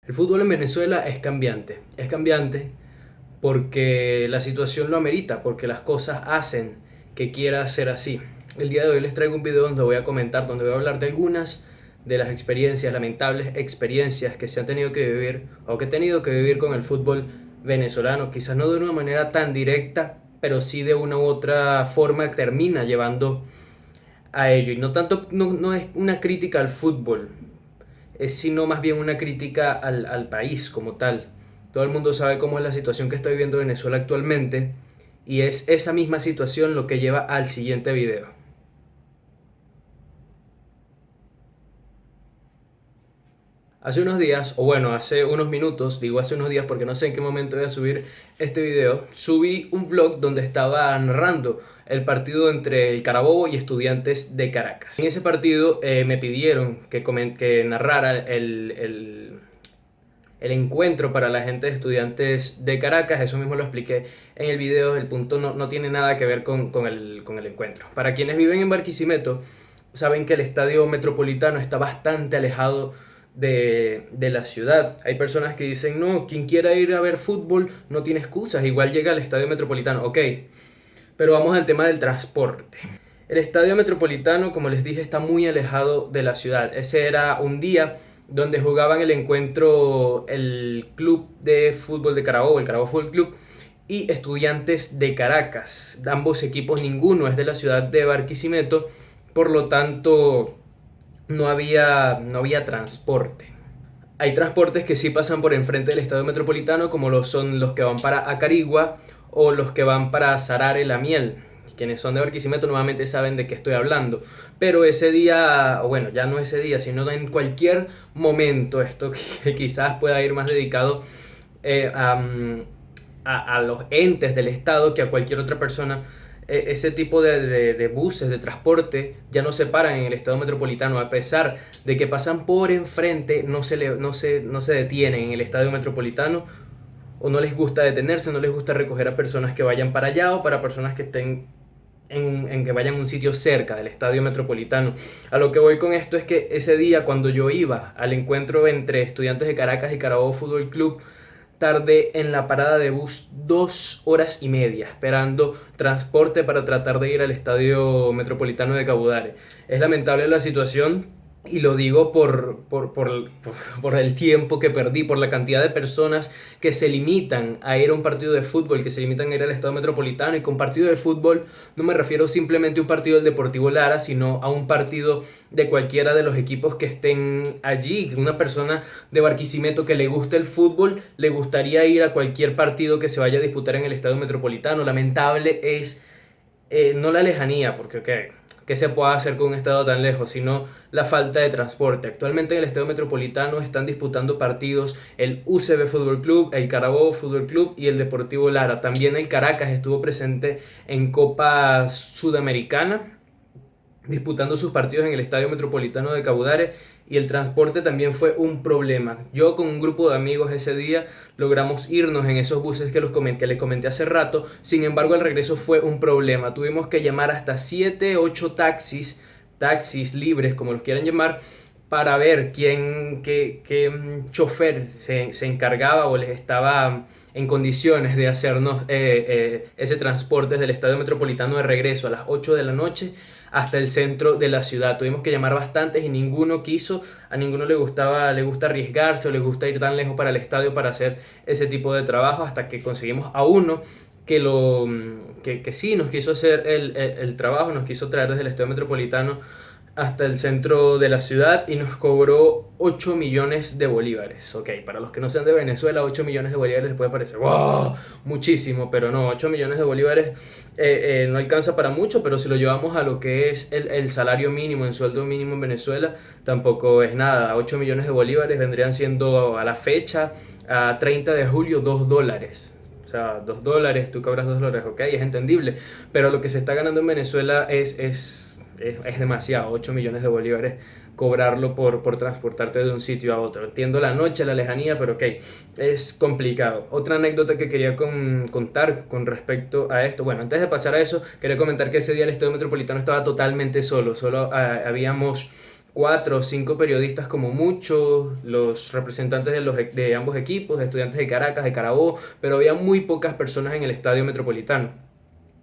El fútbol en Venezuela es cambiante porque la situación lo amerita, porque las cosas hacen que quiera ser así. El día de hoy les traigo un video donde voy a comentar, donde voy a hablar de algunas de las experiencias, lamentables experiencias que se han tenido que vivir o que he tenido que vivir con el fútbol venezolano, quizás no de una manera tan directa, pero sí de una u otra forma termina llevando a ello. Y no tanto, no es una crítica al fútbol, es sino más bien una crítica al país como tal. Todo el mundo sabe cómo es la situación que está viviendo Venezuela actualmente y es esa misma situación lo que lleva al siguiente video. Hace unos días, o bueno, hace unos minutos, digo hace unos días porque no sé en qué momento voy a subir este video, subí un vlog donde estaba narrando el partido entre el Carabobo y Estudiantes de Caracas. En ese partido me pidieron que narrara el encuentro para la gente de Estudiantes de Caracas. Eso mismo lo expliqué en el video. El punto no tiene nada que ver con el encuentro. Para quienes viven en Barquisimeto, saben que el estadio metropolitano está bastante alejado de la ciudad. Hay personas que dicen, no, quien quiera ir a ver fútbol no tiene excusas, igual llega al estadio metropolitano. Ok, pero vamos al tema del transporte. El estadio metropolitano, como les dije, está muy alejado de la ciudad. Ese era un día donde jugaban el encuentro el Club de Fútbol de Carabobo, el Carabobo Fútbol Club, y Estudiantes de Caracas. Ambos equipos, ninguno es de la ciudad de Barquisimeto, por lo tanto no había transporte. Hay transportes que sí pasan por enfrente del estadio metropolitano, como son los que van para Acarigua o los que van para Sarare La Miel. Quienes son de Barquisimeto nuevamente saben de qué estoy hablando. Pero ese día, o bueno, ya no ese día, sino en cualquier momento, esto que quizás pueda ir más dedicado a los entes del Estado que a cualquier otra persona. Ese tipo de buses, de transporte, ya no se paran en el estado metropolitano, a pesar de que pasan por enfrente, no se detienen en el estadio metropolitano, o no les gusta detenerse, no les gusta recoger a personas que vayan para allá o para personas que estén en que vayan a un sitio cerca del estadio metropolitano. A lo que voy con esto es que ese día, cuando yo iba al encuentro entre Estudiantes de Caracas y Carabobo Fútbol Club, tardé en la parada de bus 2 horas y media esperando transporte para tratar de ir al estadio metropolitano de Cabudare. Es lamentable la situación y lo digo por el tiempo que perdí, por la cantidad de personas que se limitan a ir a un partido de fútbol, que se limitan a ir al estadio metropolitano. Y con partido de fútbol no me refiero simplemente a un partido del Deportivo Lara, sino a un partido de cualquiera de los equipos que estén allí. Una persona de Barquisimeto que le gusta el fútbol, le gustaría ir a cualquier partido que se vaya a disputar en el estadio metropolitano. Lamentable es no la lejanía, porque ¿qué se puede hacer con un estado tan lejos? Sino la falta de transporte. Actualmente en el estadio metropolitano están disputando partidos el UCB Fútbol Club, el Carabobo Fútbol Club y el Deportivo Lara. También el Caracas estuvo presente en Copa Sudamericana, disputando sus partidos en el Estadio Metropolitano de Cabudare, y el transporte también fue un problema. Yo con un grupo de amigos ese día logramos irnos en esos buses que les comenté hace rato. Sin embargo, el regreso fue un problema. Tuvimos que llamar hasta 7, 8 taxis libres, como los quieran llamar, para ver qué chofer se encargaba o les estaba en condiciones de hacernos ese transporte desde el Estadio Metropolitano de regreso a las 8 de la noche hasta el centro de la ciudad. Tuvimos que llamar bastantes y ninguno quiso, a ninguno le gusta arriesgarse o le gusta ir tan lejos para el estadio para hacer ese tipo de trabajo, hasta que conseguimos a uno que sí nos quiso hacer el trabajo, nos quiso traer desde el estadio metropolitano hasta el centro de la ciudad y nos cobró 8 millones de bolívares. Ok, para los que no sean de Venezuela, 8 millones de bolívares les puede parecer wow, muchísimo, pero no, 8 millones de bolívares no alcanza para mucho, pero si lo llevamos a lo que es el salario mínimo, el sueldo mínimo en Venezuela, tampoco es nada. 8 millones de bolívares vendrían siendo a la fecha, a 30 de julio, $2. O sea, $2, tú cobras $2, ok, es entendible, pero lo que se está ganando en Venezuela es demasiado. 8 millones de bolívares cobrarlo por transportarte de un sitio a otro. Entiendo la noche, la lejanía, pero ok, es complicado. Otra anécdota que quería contar con respecto a esto. Bueno, antes de pasar a eso, quería comentar que ese día el Estadio Metropolitano estaba totalmente solo. Solo habíamos 4 o 5 periodistas como mucho, los representantes de ambos equipos, de Estudiantes de Caracas, de Carabobo, pero había muy pocas personas en el estadio Metropolitano.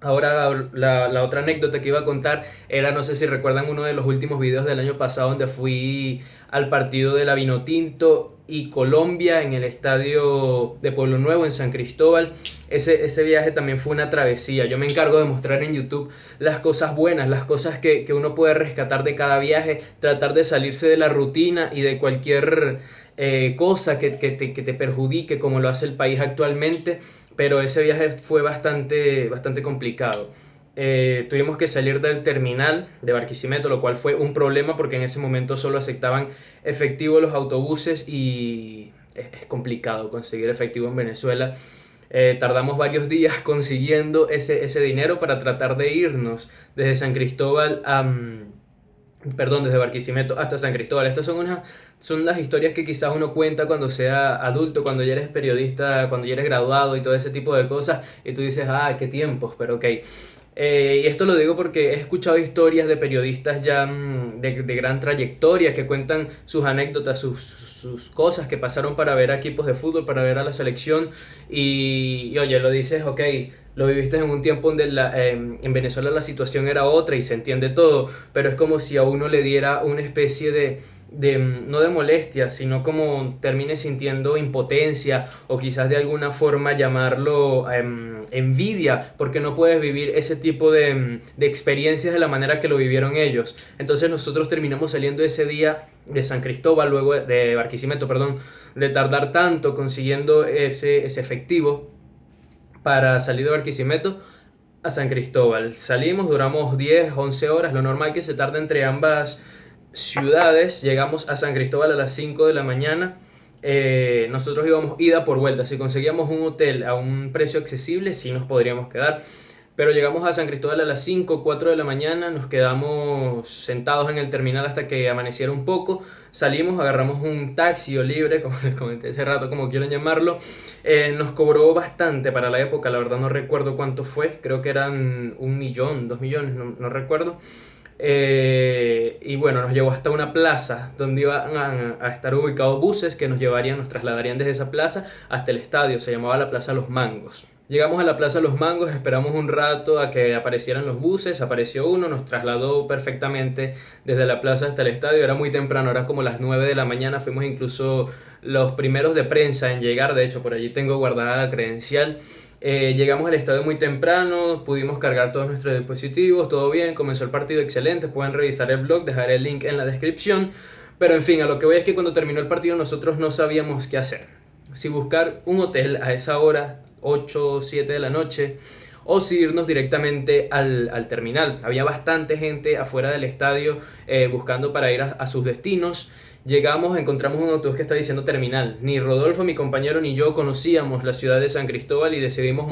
Ahora la otra anécdota que iba a contar era, no sé si recuerdan uno de los últimos videos del año pasado donde fui al partido de la Vinotinto y Colombia en el estadio de Pueblo Nuevo en San Cristóbal. Ese viaje también fue una travesía. Yo me encargo de mostrar en YouTube las cosas buenas, las cosas que uno puede rescatar de cada viaje, tratar de salirse de la rutina y de cualquier cosa que te perjudique como lo hace el país actualmente, pero ese viaje fue bastante complicado. Tuvimos que salir del terminal de Barquisimeto, lo cual fue un problema porque en ese momento solo aceptaban efectivo los autobuses y es complicado conseguir efectivo en Venezuela. Tardamos varios días consiguiendo ese dinero para tratar de irnos desde San Cristóbal perdón, desde Barquisimeto hasta San Cristóbal. Estas son las historias que quizás uno cuenta cuando sea adulto, cuando ya eres periodista, cuando ya eres graduado y todo ese tipo de cosas, y tú dices, ah, qué tiempos, pero ok. Y esto lo digo porque he escuchado historias de periodistas ya de gran trayectoria que cuentan sus anécdotas, sus cosas que pasaron para ver a equipos de fútbol, para ver a la selección, y oye, lo dices, ok, lo viviste en un tiempo donde en Venezuela la situación era otra y se entiende todo, pero es como si a uno le diera una especie no de molestia, sino como termine sintiendo impotencia o quizás de alguna forma llamarlo envidia, porque no puedes vivir ese tipo de experiencias de la manera que lo vivieron ellos. Entonces nosotros terminamos saliendo ese día de San Cristóbal, luego de Barquisimeto, perdón, de tardar tanto consiguiendo ese efectivo para salir de Barquisimeto a San Cristóbal. Salimos, duramos 10, 11 horas, lo normal que se tarda entre ambas ciudades. Llegamos a San Cristóbal a las 5 de la mañana. Nosotros íbamos ida por vuelta. Si conseguíamos un hotel a un precio accesible, sí nos podríamos quedar. Pero llegamos a San Cristóbal a las 5, 4 de la mañana, nos quedamos sentados en el terminal hasta que amaneciera un poco, salimos, agarramos un taxi o libre, como les comenté hace rato, como quieran llamarlo. Nos cobró bastante para la época, la verdad no recuerdo cuánto fue, creo que eran 1 millón, 2 millones, no recuerdo. Y bueno, nos llevó hasta una plaza donde iban a estar ubicados buses que nos trasladarían desde esa plaza hasta el estadio, se llamaba la Plaza Los Mangos. Llegamos a la Plaza Los Mangos, esperamos un rato a que aparecieran los buses, apareció uno, nos trasladó perfectamente desde la plaza hasta el estadio, era muy temprano, era como las 9 de la mañana, fuimos incluso los primeros de prensa en llegar, de hecho por allí tengo guardada la credencial. Llegamos al estadio muy temprano, pudimos cargar todos nuestros dispositivos, todo bien, comenzó el partido excelente, pueden revisar el blog, dejaré el link en la descripción, pero en fin, a lo que voy es que cuando terminó el partido nosotros no sabíamos qué hacer, si buscar un hotel a esa hora, 8 o 7 de la noche, o si irnos directamente al terminal. Había bastante gente afuera del estadio buscando para ir a sus destinos. Llegamos, encontramos un autobús que está diciendo terminal. Ni Rodolfo, mi compañero, ni yo conocíamos la ciudad de San Cristóbal y decidimos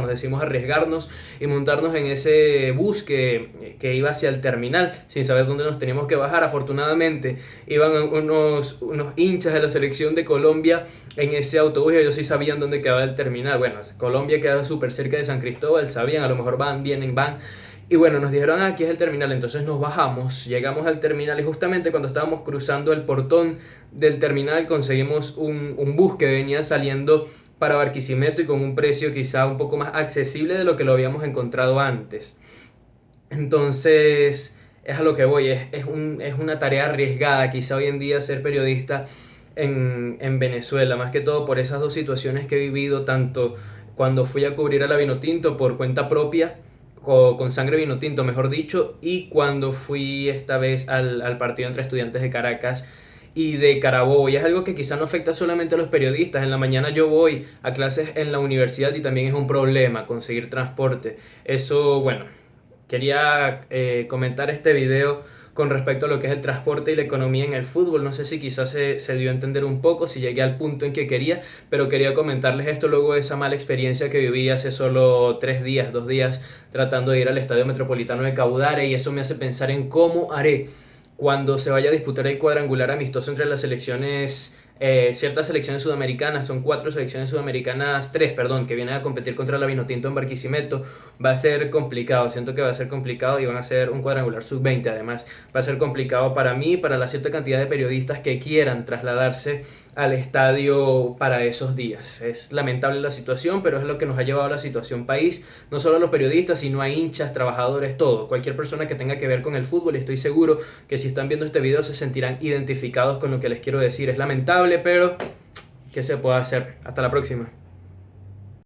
decidimos arriesgarnos y montarnos en ese bus que iba hacia el terminal sin saber dónde nos teníamos que bajar. Afortunadamente iban unos hinchas de la selección de Colombia en ese autobús y ellos sí sabían dónde quedaba el terminal. Bueno, Colombia queda súper cerca de San Cristóbal, sabían, a lo mejor vienen. Y bueno, nos dijeron, aquí es el terminal, entonces nos bajamos, llegamos al terminal y justamente cuando estábamos cruzando el portón del terminal conseguimos un bus que venía saliendo para Barquisimeto y con un precio quizá un poco más accesible de lo que lo habíamos encontrado antes. Entonces, es a lo que voy, es una tarea arriesgada quizá hoy en día ser periodista en Venezuela, más que todo por esas dos situaciones que he vivido, tanto cuando fui a cubrir a la Vinotinto por cuenta propia, con sangre vino tinto, mejor dicho, y cuando fui esta vez al partido entre Estudiantes de Caracas y de Carabobo. Y es algo que quizá no afecta solamente a los periodistas. En la mañana yo voy a clases en la universidad y también es un problema conseguir transporte. Eso, bueno, quería comentar este video con respecto a lo que es el transporte y la economía en el fútbol. No sé si quizás se dio a entender un poco, si llegué al punto en que quería, pero quería comentarles esto luego de esa mala experiencia que viví hace solo 2 días, tratando de ir al Estadio Metropolitano de Caudare, y eso me hace pensar en cómo haré cuando se vaya a disputar el cuadrangular amistoso entre las selecciones ciertas selecciones sudamericanas, son 4 selecciones sudamericanas, 3, perdón, que vienen a competir contra la Vinotinto en Barquisimeto. Va a ser complicado, siento que va a ser complicado y van a ser un cuadrangular sub-20 además. Va a ser complicado para mí y para la cierta cantidad de periodistas que quieran trasladarse al estadio para esos días. Es lamentable la situación, pero es lo que nos ha llevado a la situación país, no solo a los periodistas, sino a hinchas, trabajadores, todo. Cualquier persona que tenga que ver con el fútbol, y estoy seguro que si están viendo este video se sentirán identificados con lo que les quiero decir. Es lamentable, pero ¿qué se puede hacer? Hasta la próxima.